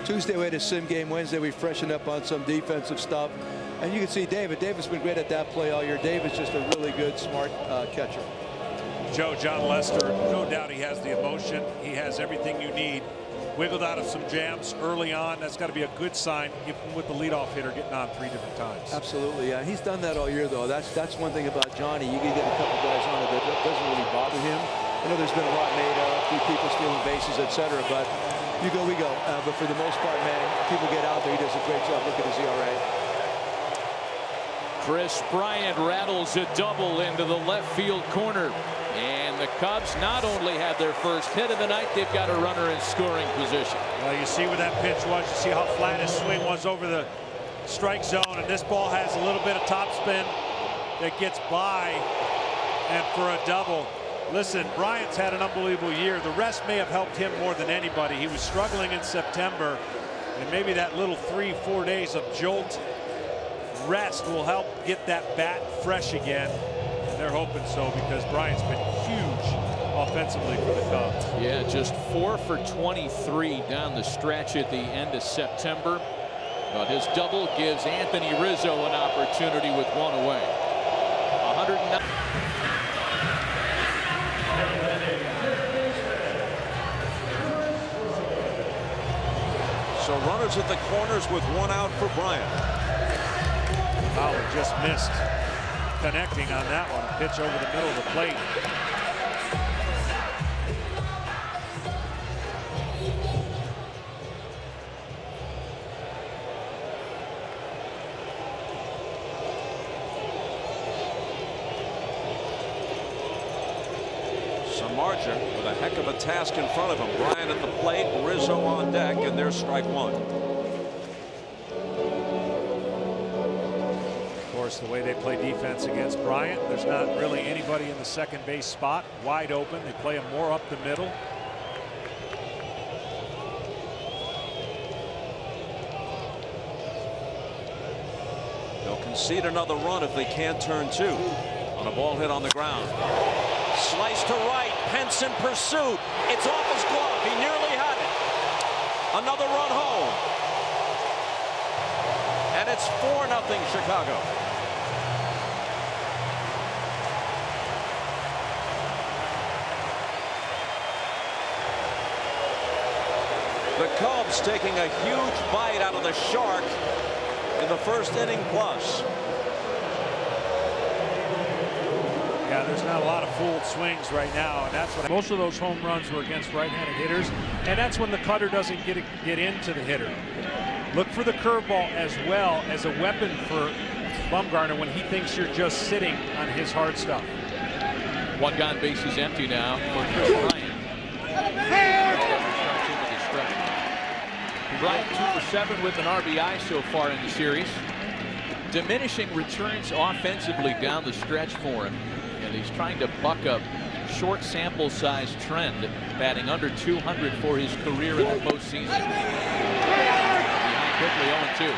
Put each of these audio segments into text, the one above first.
Tuesday we had a sim game. Wednesday we freshened up on some defensive stuff. And you can see David. David's been great at that play all year. David's just a really good, smart catcher. John Lester, no doubt he has the emotion. He has everything you need. Wiggled out of some jams early on. That's got to be a good sign, even with the leadoff hitter getting on 3 different times. Absolutely, yeah. He's done that all year, though. That's one thing about Johnny. You can get a couple guys on it that doesn't really bother him. I know there's been a lot made of, a few people stealing bases, etc. But you go, we go. But for the most part, man, people get out there. He does a great job. Look at his ERA. Kris Bryant rattles a double into the left field corner. And the Cubs not only had their first hit of the night, they've got a runner in scoring position. Well, you see where that pitch was. You see how flat his swing was over the strike zone. And this ball has a little bit of topspin that gets by. And for a double. Listen, Bryant's had an unbelievable year. The rest may have helped him more than anybody. He was struggling in September. And maybe that little 3-4 days of jolt rest will help get that bat fresh again. They're hoping so, because Bryant's been huge offensively for the Cubs. Yeah, just 4 for 23 down the stretch at the end of September. But his double gives Anthony Rizzo an opportunity with one away. 109. So runners at the corners with 1 out for Bryant. Fowler just missed connecting on that one. A pitch over the middle of the plate. Samardzija with a heck of a task in front of him. Bryant at the plate, Rizzo on deck, and there's strike 1. The way they play defense against Bryant, there's not really anybody in the second base spot wide open. They play him more up the middle. They'll concede another run if they can't turn 2 on a ball hit on the ground. Slice to right, Pence in pursuit. It's off his glove. He nearly had it. Another run home. And it's 4-0 Chicago. The Cubs taking a huge bite out of the shark in the first inning plus. Yeah, there's not a lot of fooled swings right now, and that's what most of those home runs were against right-handed hitters, and that's when the cutter doesn't get into the hitter. Look for the curveball as well as a weapon for Bumgarner when he thinks you're just sitting on his hard stuff. 1 gone, base is empty now for Kris Bryant. Bryant 2 for 7 with an RBI so far in the series. Diminishing returns offensively down the stretch for him, and he's trying to buck a short sample size trend, batting under 200 for his career in the postseason. Behind quickly 0-2.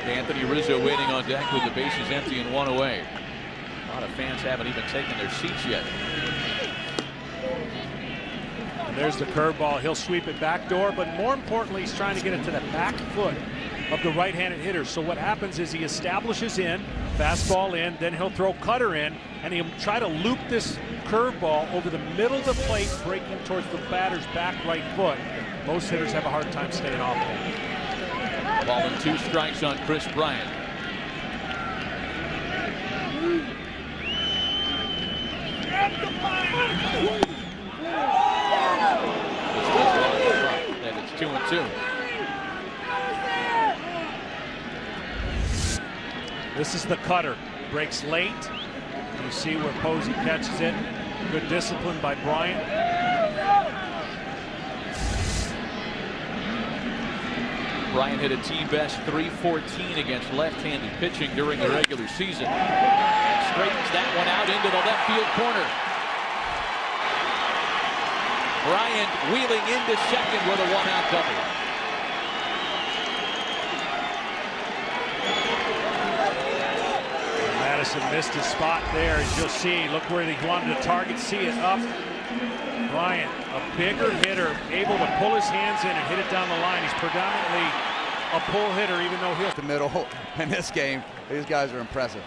Anthony Rizzo waiting on deck with the bases empty and 1 away. A lot of fans haven't even taken their seats yet. There's the curveball. He'll sweep it backdoor, but more importantly, he's trying to get it to the back foot of the right-handed hitter. So what happens is he establishes in, fastball in, then he'll throw cutter in, and he'll try to loop this curveball over the middle of the plate, breaking towards the batter's back right foot. Most hitters have a hard time staying off it. Ball and 2 strikes on Kris Bryant. And it's 2-2. This is the cutter. Breaks late. You see where Posey catches it. Good discipline by Bryant. Bryant hit a team best .314 against left-handed pitching during the regular season. And straightens that one out into the left field corner. Bryant wheeling into second with a 1-out double. listen, missed his spot there. As you'll see, look where he wanted to target. See it up. Bryant, a bigger hitter, able to pull his hands in and hit it down the line. He's predominantly a pull hitter, even though he'll... The middle in this game, these guys are impressive.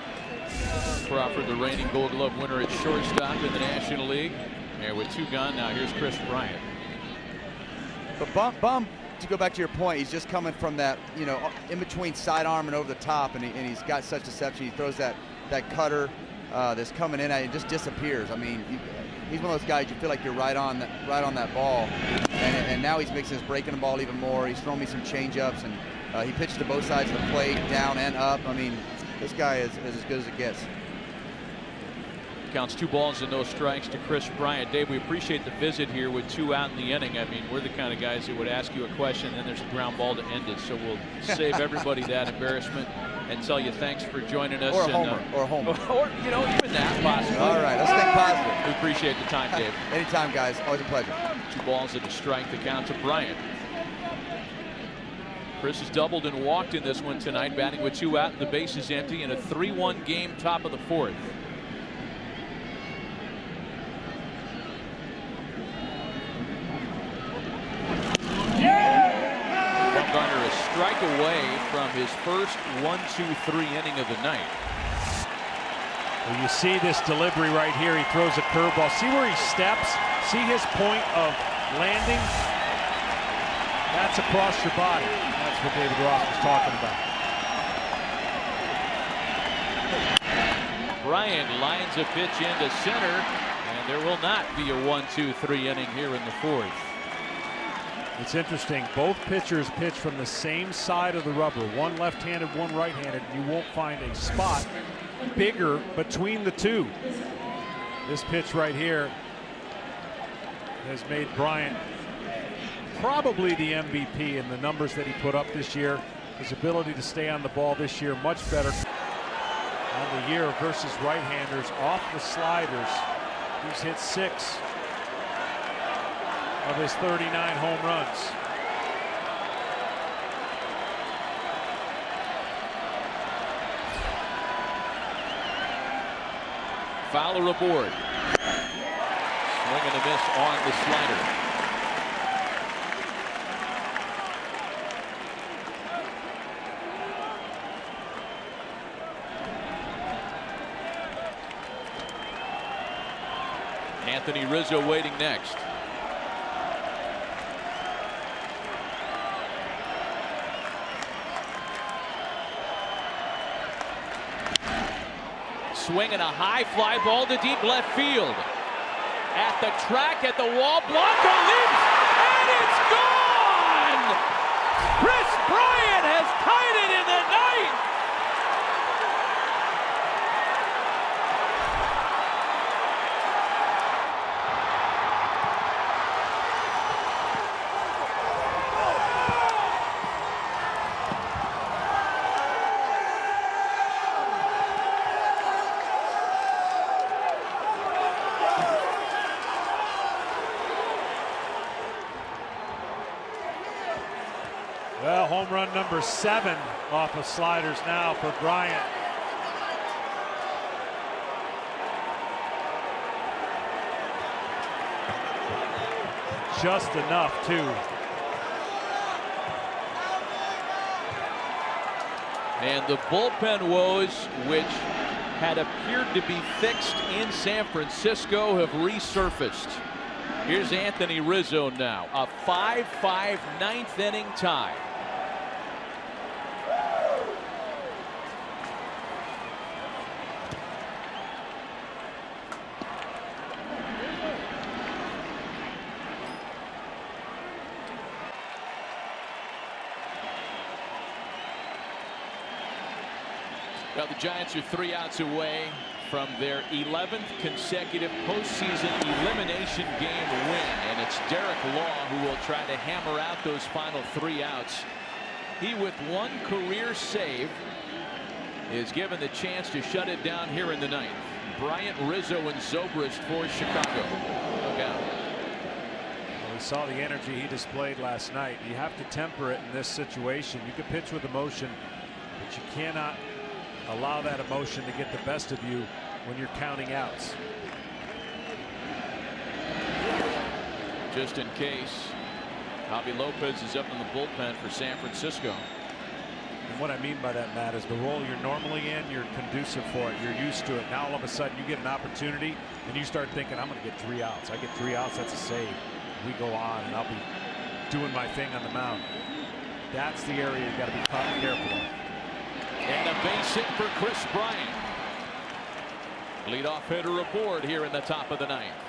Crawford, the reigning Gold Glove winner at shortstop in the National League. And with 2 gone, now here's Kris Bryant. But Bum, to go back to your point, he's just coming from that, you know, in between sidearm and over the top, and he's got such deception. He throws that cutter that's coming in at you and just disappears. I mean, he's one of those guys you feel like you're right on that ball, and now he's mixing his breaking the ball even more. He's throwing me some change-ups, and he pitches to both sides of the plate, down and up. I mean, this guy is as good as it gets. Counts 2 balls and no strikes to Kris Bryant. Dave, we appreciate the visit here with 2 out in the inning. I mean, we're the kind of guys that would ask you a question, and then there's a ground ball to end it. So we'll save everybody that embarrassment and tell you thanks for joining us. Or a homer. Or a homer. Or, you know, even that possibly. All right, let's think positive. We appreciate the time, Dave. Anytime, guys. Always a pleasure. 2 balls and a strike, the count to Bryant. Kris has doubled and walked in this one tonight, batting with 2 out and the bases empty in a 3-1 game, top of the 4th. Bumgarner a strike away from his first 1-2-3 inning of the night. Well, you see this delivery right here. He throws a curveball. See where he steps? See his point of landing? That's across your body. That's what David Ross was talking about. Bryant lines a pitch into center, and there will not be a 1-2-3 inning here in the 4th. It's interesting. Both pitchers pitch from the same side of the rubber. One left-handed, one right-handed. You won't find a spot bigger between the two. This pitch right here has made Bryant probably the MVP in the numbers that he put up this year. His ability to stay on the ball this year much better on the year versus right-handers off the sliders. He's hit 6 of his 39 home runs. Fowler aboard. Swing and a miss on the slider. Anthony Rizzo waiting next. Swinging a high fly ball to deep left field. At the track, at the wall, Blanco leaps, and it's gone! Kris Bryant has tied it in the ninth. Well, home run number 7 off of sliders now for Bryant. Just enough, too. And the bullpen woes, which had appeared to be fixed in San Francisco, have resurfaced. Here's Anthony Rizzo now, a 5-5 ninth inning tie. Well, the Giants are 3 outs away from their 11th consecutive postseason elimination game win, and it's Derek Law who will try to hammer out those final 3 outs. He, with 1 career save, is given the chance to shut it down here in the 9th. Bryant, Rizzo, and Zobrist for Chicago. Look out. Well, we saw the energy he displayed last night. You have to temper it in this situation. You can pitch with emotion, but you cannot allow that emotion to get the best of you when you're counting outs. Just in case, Javi Lopez is up in the bullpen for San Francisco. And what I mean by that, Matt, is the role you're normally in, you're conducive for it. You're used to it. Now all of a sudden you get an opportunity and you start thinking, I'm going to get 3 outs. I get 3 outs, that's a save. We go on and I'll be doing my thing on the mound. That's the area you got to be careful of. And a base hit for Kris Bryant. Leadoff hitter aboard here in the top of the 9th.